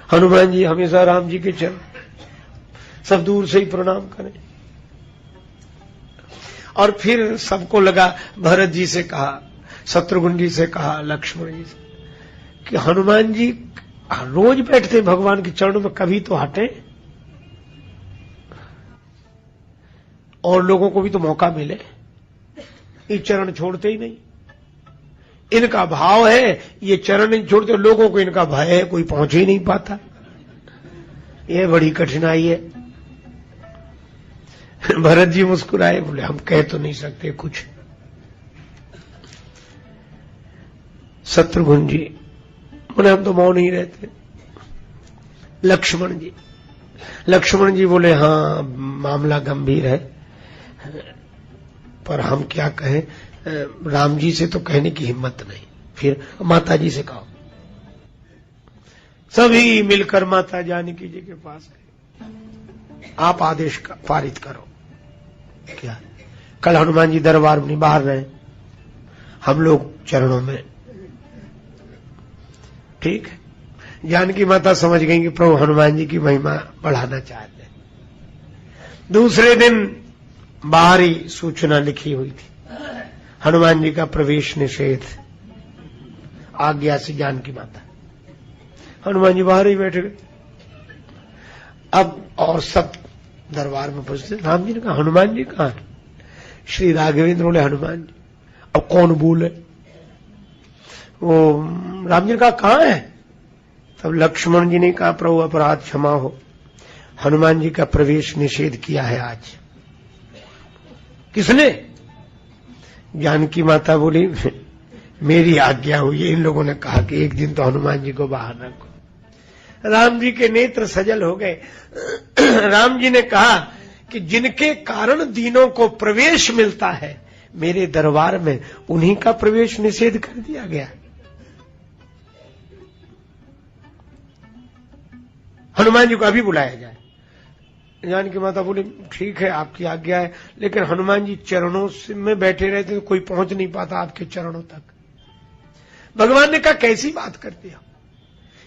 हनुमान जी हमेशा राम जी के चरण, सब दूर से ही प्रणाम करें। और फिर सबको लगा, भरत जी से कहा, शत्रुघ्न जी से कहा, लक्ष्मण जी से, कि हनुमान जी रोज बैठते भगवान के चरणों में, कभी तो हटे और लोगों को भी तो मौका मिले। ये चरण छोड़ते ही नहीं, इनका भाव है ये चरण नहीं छोड़ते, लोगों को इनका भय है, कोई पहुंच ही नहीं पाता। ये बड़ी कठिनाई है। भरत जी मुस्कुराए, बोले हम कह तो नहीं सकते कुछ। शत्रुघ्न जी बोले हम तो मौन ही रहते। लक्ष्मण जी बोले हाँ मामला गंभीर है, पर हम क्या कहें, राम जी से तो कहने की हिम्मत नहीं, फिर माता जी से कहो। सभी मिलकर माता जानकी जी के पास गए, आप आदेश पारित करो। क्या कल हनुमान जी दरबार में बाहर रहे, हम लोग चरणों में, ठीक है। जानकी माता समझ गई कि प्रभु हनुमान जी की महिमा बढ़ाना चाहते हैं। दूसरे दिन बाहरी सूचना लिखी हुई थी, हनुमान जी का प्रवेश निषेध, आज्ञा से जानकी माता। हनुमान जी बाहर ही बैठे गए। अब और सब दरबार में पूछते, राम जी ने कहा हनुमान जी कहां? श्री राघवेंद्र बोले हनुमान जी। अब कौन बोले? वो राम जी ने कहा कहां है? तब लक्ष्मण जी ने कहा प्रभु अपराध क्षमा हो, हनुमान जी का प्रवेश निषेध किया है आज। किसने? जानकी माता बोली मेरी आज्ञा हुई है, इन लोगों ने कहा कि एक दिन तो हनुमान जी को बाहर रखो। राम जी के नेत्र सजल हो गए। राम जी ने कहा कि जिनके कारण दीनों को प्रवेश मिलता है मेरे दरबार में, उन्हीं का प्रवेश निषेध कर दिया गया। हनुमान जी को अभी बुलाया जाए। जानकी माता बोली ठीक है आपकी आज्ञा है, लेकिन हनुमान जी चरणों में बैठे रहते तो कोई पहुंच नहीं पाता आपके चरणों तक। भगवान ने कहा कैसी बात करते हो,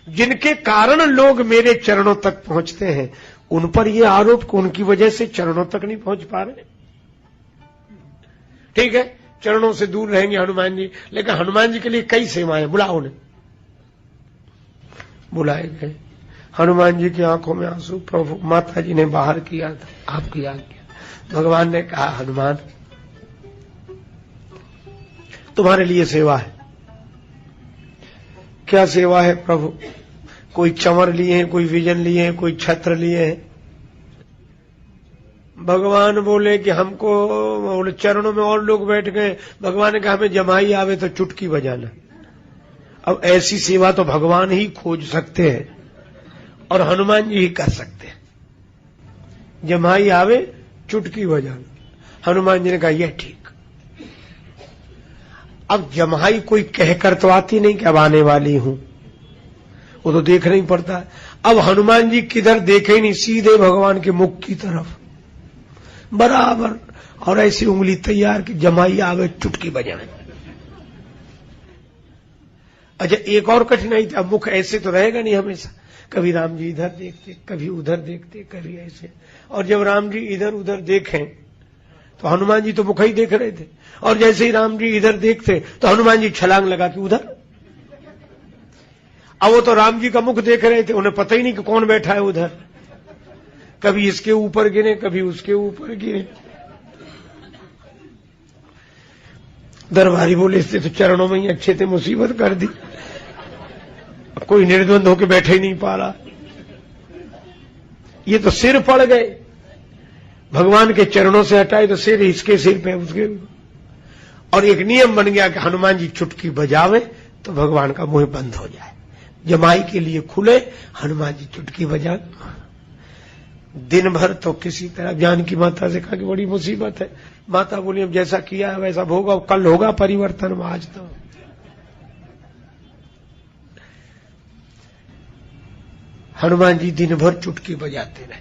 जिनके कारण लोग मेरे चरणों तक पहुंचते हैं उन पर यह आरोप कि उनकी वजह से चरणों तक नहीं पहुंच पा रहे। ठीक है चरणों से दूर रहेंगे हनुमान जी, लेकिन हनुमान जी के लिए कई सेवाएं, बुलाओ उन्हें। बुलाए गए। हनुमान जी की आंखों में आंसू, प्रभु माता जी ने बाहर किया था, आपकी आज्ञा। भगवान ने कहा हनुमान तुम्हारे लिए सेवा है। क्या सेवा है प्रभु? कोई चंवर लिए हैं, कोई विजन लिए हैं, कोई छत्र लिए हैं। भगवान बोले कि हमको, बोले चरणों में और लोग बैठ गए। भगवान ने कहा हमें जमाई आवे तो चुटकी बजाना। अब ऐसी सेवा तो भगवान ही खोज सकते हैं और हनुमान जी ही कर सकते हैं। जमाई आवे चुटकी बजाना। हनुमान जी ने कहा यह ठीक। अब जमाई कोई कहकर तो आती नहीं कि अब आने वाली हूं, वो तो देखना ही पड़ता है। अब हनुमान जी किधर देखे ही नहीं, सीधे भगवान के मुख की तरफ बराबर, और ऐसी उंगली तैयार कि जमाई आवे चुटकी बजाए। अच्छा एक और कठिनाई थी, अब मुख ऐसे तो रहेगा नहीं हमेशा, कभी राम जी इधर देखते, कभी उधर देखते, कभी ऐसे। और जब राम जी इधर उधर देखें तो हनुमान जी तो मुख ही देख रहे थे, और जैसे ही राम जी इधर देखते तो हनुमान जी छलांग लगा के उधर। अब वो तो राम जी का मुख देख रहे थे, उन्हें पता ही नहीं कि कौन बैठा है उधर। कभी इसके ऊपर गिरे, कभी उसके ऊपर गिरे। दरबारी बोले इससे तो चरणों में ही अच्छे थे, मुसीबत कर दी। कोई निर्द्वंद होकर बैठे ही नहीं पा रहा। ये तो सिर पड़ गए, भगवान के चरणों से हटाए तो सिर इसके सिर पे उसके। और एक नियम बन गया कि हनुमान जी चुटकी बजावे तो भगवान का मुंह बंद हो जाए, जमाई के लिए खुले, हनुमान जी चुटकी बजा। दिन भर तो किसी तरह जानकी माता से कहा कि बड़ी मुसीबत है। माता बोली अब जैसा किया है वैसा होगा, कल होगा परिवर्तन, आज तो। हनुमान जी दिन भर चुटकी बजाते रहे।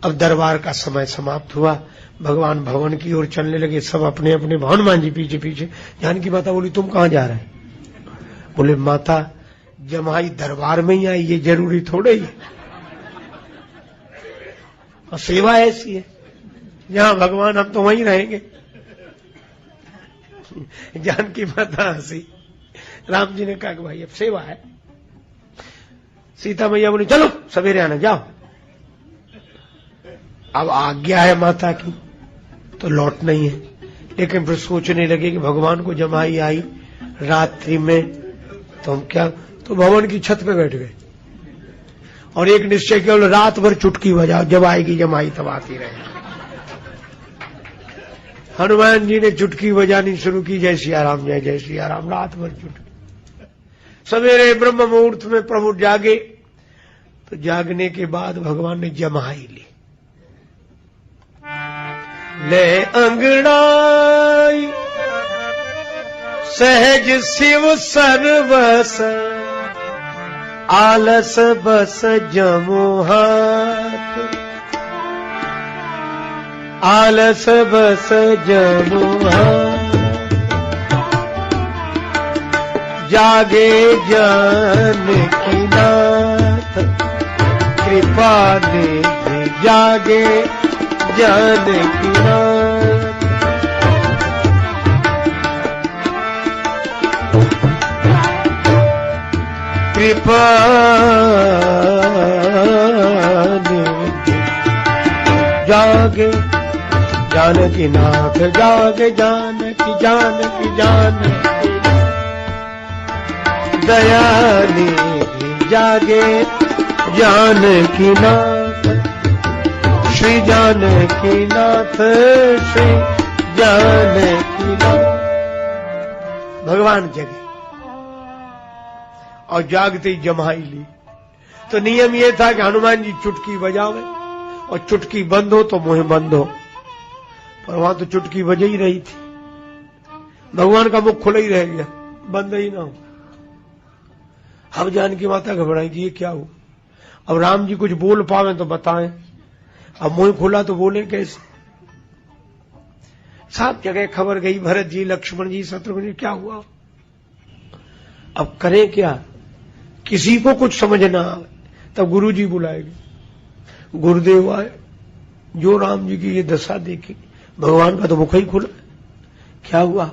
अब दरबार का समय समाप्त हुआ, भगवान भवन की ओर चलने लगे, सब अपने अपने। हनुमान जी पीछे पीछे। जानकी माता बोली तुम कहां जा रहे? बोले माता जमाई दरबार में ही आई, ये जरूरी थोड़े ही है। और सेवा ऐसी है, जहां भगवान हम तो वहीं रहेंगे। जानकी माता हंसी। राम जी ने कहा कि भाई अब सेवा है। सीता मैया बोली चलो सवेरे आना, जाओ। अब आज्ञा है माता की तो लौट नहीं है, लेकिन फिर सोचने लगे कि भगवान को जमाई आई रात्रि में तो हम क्या, तो भवन की छत पे बैठ गए और एक निश्चय केवल रात भर चुटकी बजाओ, जब आएगी जमाई तब आती रहे। हनुमान जी ने चुटकी बजानी शुरू की, जय सिया राम जय जय सिया राम, रात भर चुटकी। सवेरे ब्रह्म मुहूर्त में प्रभु जागे, तो जागने के बाद भगवान ने जमाई ली। ले अंगड़ाई सहज शिव सर्वस, आलस बस जमो हाथ, आलस बस जमो हाथ, जागे जानकी नाथ, कृपा निधि जागे जानकी नाथ। कृपा जागे जानकी नाथ, जागे जानकी जानकी जानकी, दया निधि जागे जानकी नाथ, श्री जानकी नाथ, श्री जानकी नाथ। भगवान जगे और जागते ही जमाई ली। तो नियम यह था कि हनुमान जी चुटकी बजावे और चुटकी बंद हो तो मुंह बंद हो, पर वहां तो चुटकी बज ही रही थी, भगवान का मुख खुला ही रह गया, बंद ही ना हो। अब जानकी माता घबराई कि ये क्या हो, अब राम जी कुछ बोल पावे तो बताएं, अब मुंह खुला तो बोले कैसे। सब जगह खबर गई, भरत जी लक्ष्मण जी शत्रुघ्न जी, क्या हुआ, अब करें क्या, किसी को कुछ समझ ना आए। तब गुरु जी बुलाएंगे, गुरुदेव आए, जो राम जी की ये दशा देखी, भगवान का तो मुख ही खुला, क्या हुआ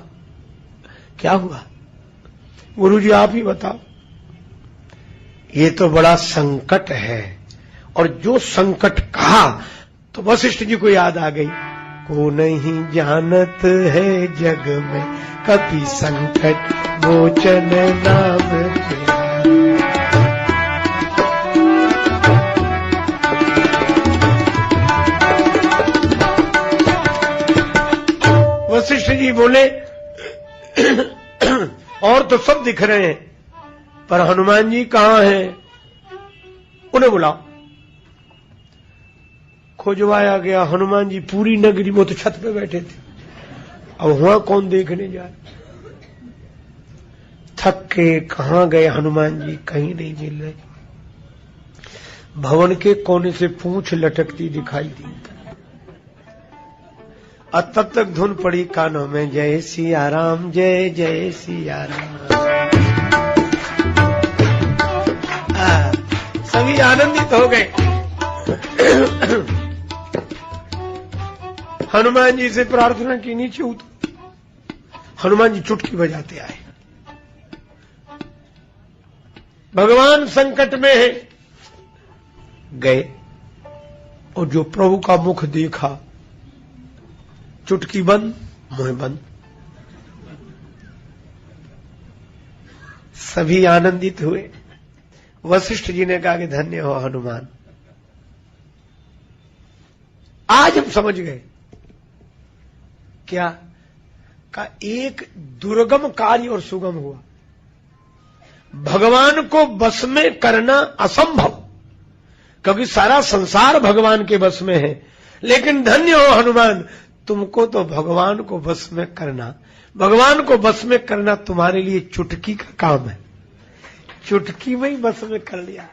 क्या हुआ, गुरु जी आप ही बताओ। ये तो बड़ा संकट है, और जो संकट कहा तो वशिष्ठ जी को याद आ गई, को नहीं जानत है जग में कपि संकट मोचन नाम तेरा। वशिष्ठ जी बोले और तो सब दिख रहे हैं, पर हनुमान जी कहां हैं, उन्हें बुलाओ। खोजवाया गया, हनुमान जी पूरी नगरी में तो छत पे बैठे थे, अब वहां कौन देखने जाए। थक के कहां गए हनुमान जी, कहीं नहीं मिल रहे। भवन के कोने से पूंछ लटकती दिखाई दी, और तब तक धुन पड़ी कानों में, जय सिया राम जय जय सिया राम। सभी आनंदित हो गए। हनुमान जी से प्रार्थना की, नीचे उतर। हनुमान जी चुटकी बजाते आए। भगवान संकट में है, गए और जो प्रभु का मुख देखा, चुटकी बंद मुंह बंद। सभी आनंदित हुए। वशिष्ठ जी ने कहा कि धन्य हो हनुमान, आज हम समझ गए क्या का एक दुर्गम कार्य और सुगम हुआ। भगवान को बस में करना असंभव, क्योंकि सारा संसार भगवान के बस में है, लेकिन धन्य हो हनुमान, तुमको तो भगवान को बस में करना, भगवान को बस में करना तुम्हारे लिए चुटकी का काम है। चुटकी में ही बस में कर लिया।